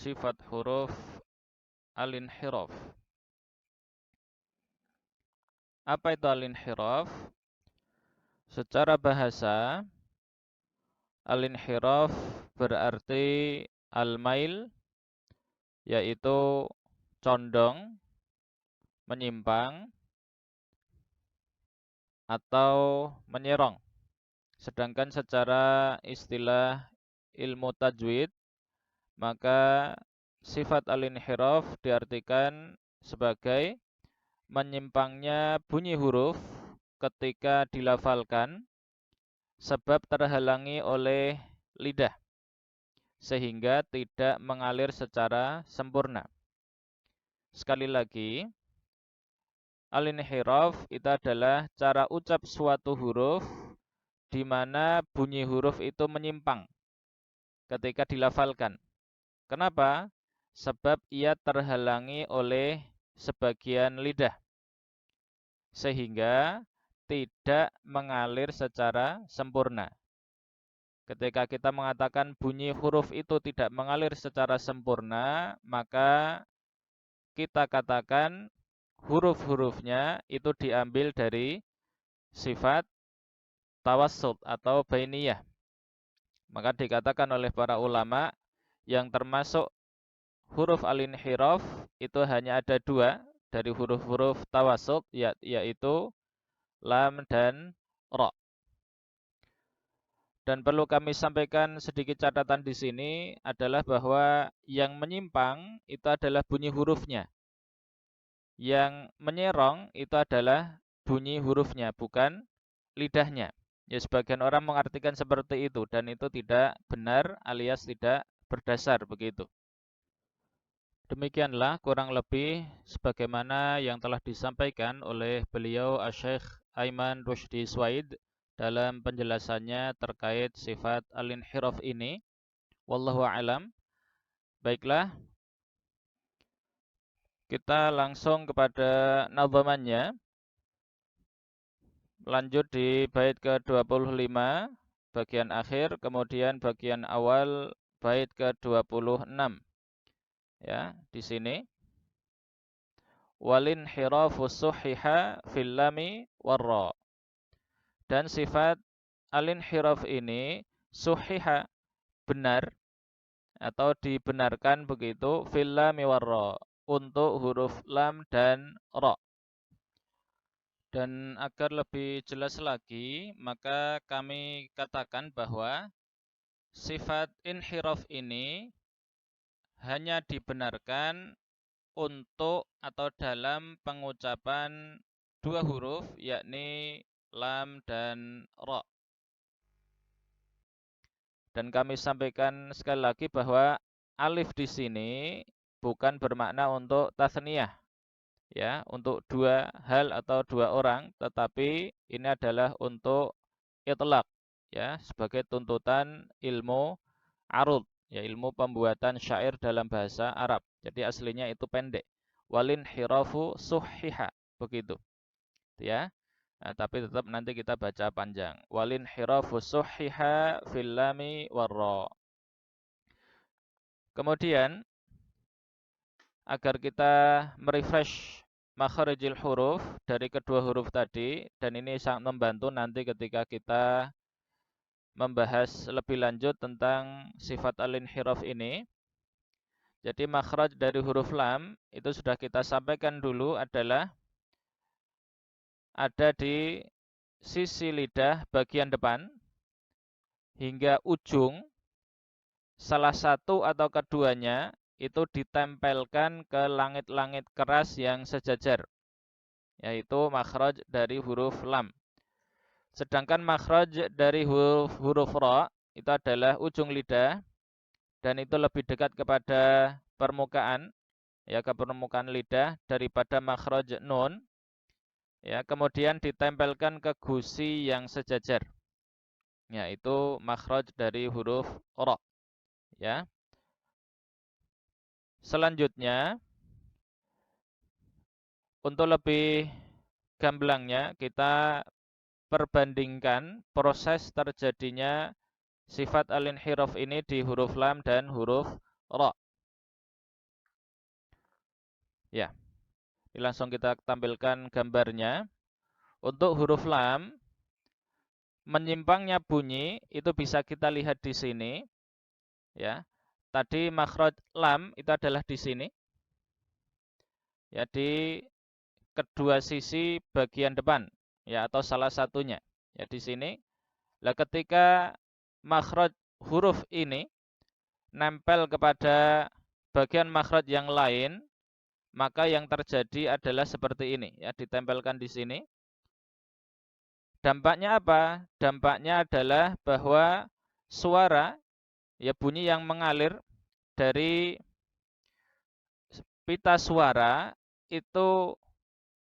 sifat huruf al-inhiraf. Apa itu al-inhiraf? Secara bahasa, al-inhiraf berarti al-mail, yaitu condong, menyimpang, atau menyerong. Sedangkan secara istilah ilmu tajwid, maka sifat al-inhiraf diartikan sebagai menyimpangnya bunyi huruf ketika dilafalkan sebab terhalangi oleh lidah sehingga tidak mengalir secara sempurna. Sekali lagi, al-inhiraf itu adalah cara ucap suatu huruf di mana bunyi huruf itu menyimpang ketika dilafalkan. Kenapa? Sebab ia terhalangi oleh sebagian lidah sehingga tidak mengalir secara sempurna. Ketika kita mengatakan bunyi huruf itu tidak mengalir secara sempurna, maka kita katakan huruf-hurufnya itu diambil dari sifat tawassut atau bainiyah. Maka dikatakan oleh para ulama yang termasuk huruf al-inhiraf itu hanya ada dua dari huruf-huruf tawassut, yaitu lam dan ra. Dan perlu kami sampaikan sedikit catatan di sini adalah bahwa yang menyimpang itu adalah bunyi hurufnya. Yang menyerong itu adalah bunyi hurufnya, bukan lidahnya. Ya, sebagian orang mengartikan seperti itu dan itu tidak benar alias tidak berdasar begitu. Demikianlah kurang lebih sebagaimana yang telah disampaikan oleh beliau Asy-Syaikh Aiman Rushdi Swaid dalam penjelasannya terkait sifat al-inhiraf ini. Wallahu a'lam. Baiklah, kita langsung kepada nadhamannya. Lanjut di bait ke-25 bagian akhir, kemudian bagian awal bait ke-26. Ya, di sini walinhirafu suhiha fil lami warra. Dan sifat al-inhiraf ini suhiha, benar atau dibenarkan begitu fil lami warra, untuk huruf lam dan ra. Dan agar lebih jelas lagi, maka kami katakan bahwa sifat inhiraf ini hanya dibenarkan untuk atau dalam pengucapan dua huruf, yakni lam dan ra. Dan kami sampaikan sekali lagi bahwa alif di sini bukan bermakna untuk tasniyah, ya, untuk dua hal atau dua orang, tetapi ini adalah untuk itlaq, ya, sebagai tuntutan ilmu arud, ya, ilmu pembuatan syair dalam bahasa Arab. Jadi aslinya itu pendek. Walin hirafu suhiha, begitu, ya. Nah, tapi tetap nanti kita baca panjang. Walin hirafu suhiha fil lami warra. Kemudian agar kita merefresh makharijil huruf dari kedua huruf tadi, dan ini sangat membantu nanti ketika kita membahas lebih lanjut tentang sifat al-inhiraf ini. Jadi makhraj dari huruf lam itu sudah kita sampaikan dulu adalah ada di sisi lidah bagian depan hingga ujung. Salah satu atau keduanya itu ditempelkan ke langit-langit keras yang sejajar, yaitu makhraj dari huruf lam. Sedangkan makhraj dari huruf ra itu adalah ujung lidah dan itu lebih dekat kepada permukaan, ya, ke permukaan lidah daripada makhraj nun. Ya, kemudian ditempelkan ke gusi yang sejajar, yaitu makhraj dari huruf ra, ya. Selanjutnya, untuk lebih gamblangnya kita perbandingkan proses terjadinya sifat al-inhiraf ini di huruf lam dan huruf ra. Ya, ini langsung kita tampilkan gambarnya. Untuk huruf lam, menyimpangnya bunyi itu bisa kita lihat di sini. Ya, tadi makhraj lam itu adalah di sini. Ya, di kedua sisi bagian depan, ya, atau salah satunya. Ya, di sini. Lah, ketika makhraj huruf ini nempel kepada bagian makhraj yang lain, maka yang terjadi adalah seperti ini, ya, ditempelkan di sini. Dampaknya apa? Dampaknya adalah bahwa suara, ya, bunyi yang mengalir dari pita suara itu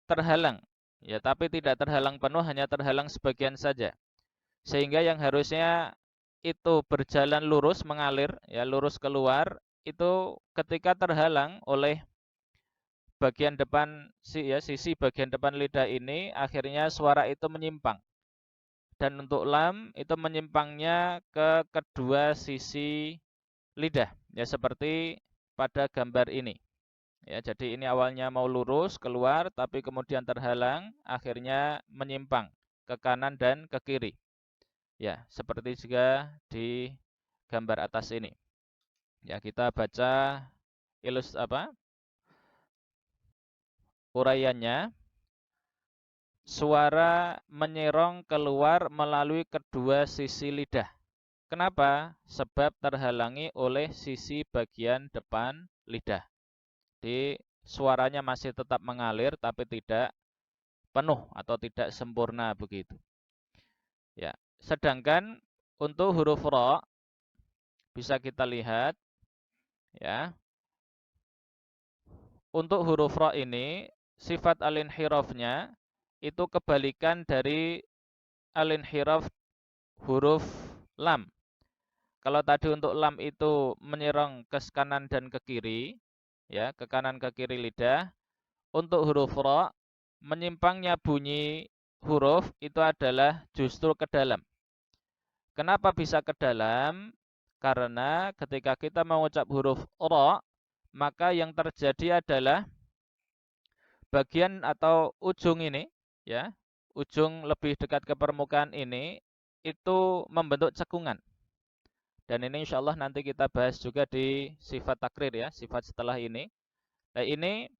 terhalang, ya, tapi tidak terhalang penuh, hanya terhalang sebagian saja. Sehingga yang harusnya itu berjalan lurus, mengalir, ya, lurus keluar, itu ketika terhalang oleh bagian depan, ya, sisi bagian depan lidah ini, akhirnya suara itu menyimpang. Dan untuk lam itu menyimpangnya ke kedua sisi lidah, ya, seperti pada gambar ini. Ya, jadi ini awalnya mau lurus keluar, tapi kemudian terhalang, akhirnya menyimpang ke kanan dan ke kiri. Ya, seperti juga di gambar atas ini. Ya, kita baca uraiannya. Suara menyerong keluar melalui kedua sisi lidah. Kenapa? Sebab terhalangi oleh sisi bagian depan lidah. Jadi suaranya masih tetap mengalir tapi tidak penuh atau tidak sempurna begitu. Ya, sedangkan untuk huruf ra bisa kita lihat, ya. Untuk huruf ra ini sifat al-inhirafnya itu kebalikan dari al-inhiraf huruf lam. Kalau tadi untuk lam itu menyerang ke kanan dan ke kiri, ya, ke kanan ke kiri lidah. Untuk huruf ra, menyimpangnya bunyi huruf itu adalah justru ke dalam. Kenapa bisa ke dalam? Karena ketika kita mengucap huruf ra, maka yang terjadi adalah bagian atau ujung ini, ya, ujung lebih dekat ke permukaan ini itu membentuk cekungan. Dan ini insya Allah nanti kita bahas juga di sifat takrir, ya, sifat setelah ini. Nah, ini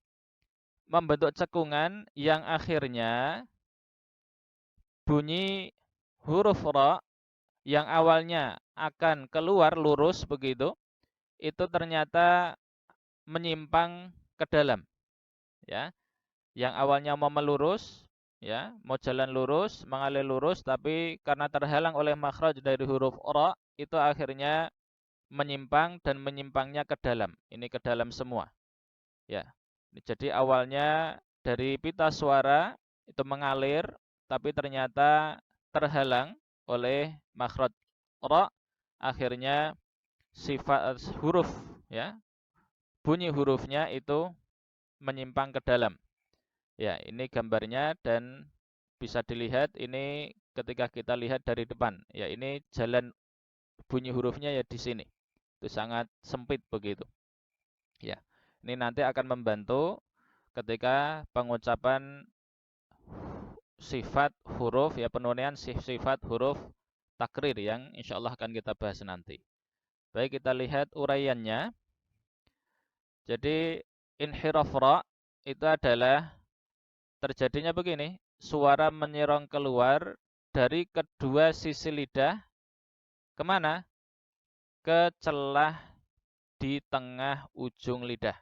membentuk cekungan yang akhirnya bunyi huruf ra yang awalnya akan keluar lurus begitu, itu ternyata menyimpang ke dalam, ya. Yang awalnya mau melurus, ya, mau jalan lurus, mengalir lurus, tapi karena terhalang oleh makhraj dari huruf ra, itu akhirnya menyimpang dan menyimpangnya ke dalam. Ini ke dalam semua, ya. Jadi awalnya dari pita suara itu mengalir, tapi ternyata terhalang oleh makhraj ra, akhirnya sifat huruf, ya, bunyi hurufnya itu menyimpang ke dalam. Ya, ini gambarnya dan bisa dilihat ini ketika kita lihat dari depan. Ya, ini jalan bunyi hurufnya ya di sini. Itu sangat sempit begitu. Ya. Ini nanti akan membantu ketika pengucapan sifat huruf, ya, penunaian sifat huruf takrir yang insya Allah akan kita bahas nanti. Baik, kita lihat uraiannya. Jadi inhiraf ra itu adalah terjadinya begini, suara menyerong keluar dari kedua sisi lidah kemana? Ke celah di tengah ujung lidah.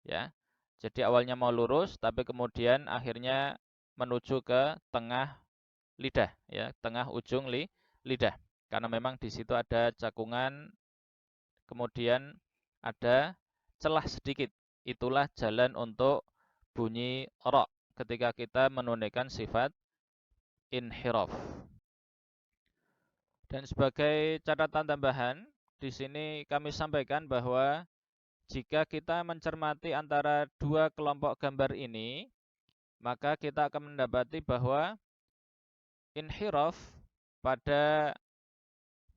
Ya, jadi awalnya mau lurus, tapi kemudian akhirnya menuju ke tengah lidah, ya, tengah ujung lidah. Karena memang di situ ada cakungan, kemudian ada celah sedikit. Itulah jalan untuk bunyi ra ketika kita menunaikan sifat inhiraf. Dan sebagai catatan tambahan, di sini kami sampaikan bahwa jika kita mencermati antara dua kelompok gambar ini, maka kita akan mendapati bahwa inhiraf pada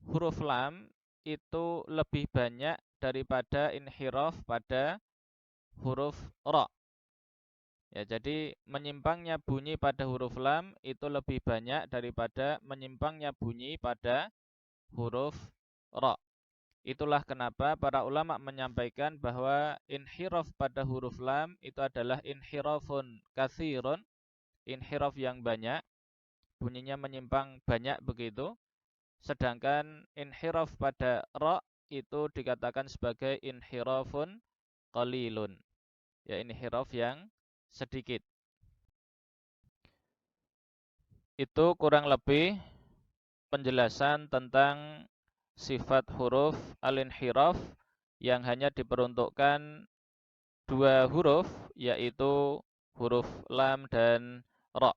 huruf lam itu lebih banyak daripada inhiraf pada huruf ra. Ya, jadi menyimpangnya bunyi pada huruf lam itu lebih banyak daripada menyimpangnya bunyi pada huruf ra. Itulah kenapa para ulama menyampaikan bahwa inhiraf pada huruf lam itu adalah inhirafun katsirun, inhiraf yang banyak, bunyinya menyimpang banyak begitu. Sedangkan inhiraf pada ra itu dikatakan sebagai inhirafun qalilun. Ya, inhiraf yang sedikit. Itu kurang lebih penjelasan tentang sifat huruf al-inhiraf yang hanya diperuntukkan dua huruf, yaitu huruf lam dan ra.